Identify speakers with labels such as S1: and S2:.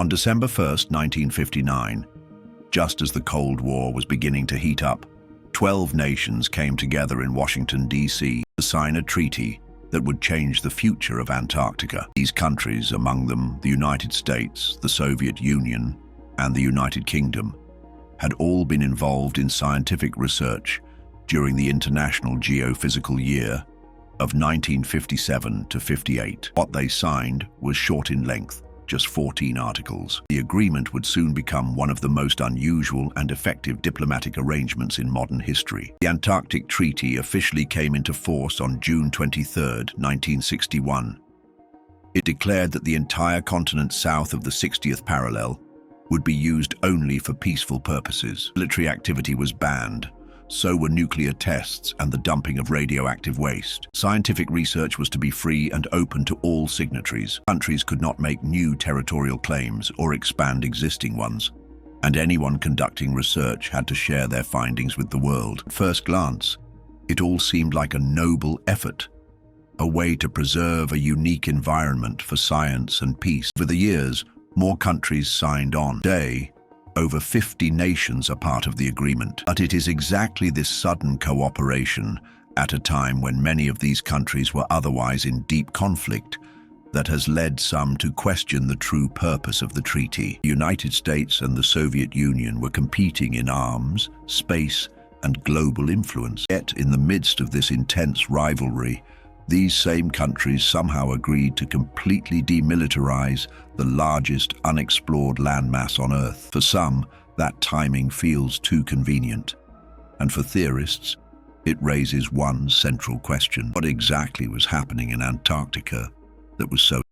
S1: On December 1st, 1959, just as the Cold War was beginning to heat up, 12 nations came together in Washington, D.C. to sign a treaty that would change the future of Antarctica. These countries, among them the United States, the Soviet Union, and the United Kingdom, had all been involved in scientific research during the International Geophysical Year of 1957 to 58. What they signed was short in length, just 14 articles. The agreement would soon become one of the most unusual and effective diplomatic arrangements in modern history. The Antarctic Treaty officially came into force on June 23, 1961. It declared that the entire continent south of the 60th parallel would be used only for peaceful purposes. Military activity was banned. So were nuclear tests and the dumping of radioactive waste. Scientific research was to be free and open to all signatories. Countries could not make new territorial claims or expand existing ones, and anyone conducting research had to share their findings with the world. At first glance, it all seemed like a noble effort, a way to preserve a unique environment for science and peace. Over the years, more countries signed on. Today, over 50 nations are part of the agreement. But it is exactly this sudden cooperation, at a time when many of these countries were otherwise in deep conflict, that has led some to question the true purpose of the treaty. The United States and the Soviet Union were competing in arms, space, and global influence. Yet, in the midst of this intense rivalry, these same countries somehow agreed to completely demilitarize the largest unexplored landmass on Earth. For some, that timing feels too convenient. And for theorists, it raises one central question: what exactly was happening in Antarctica that was so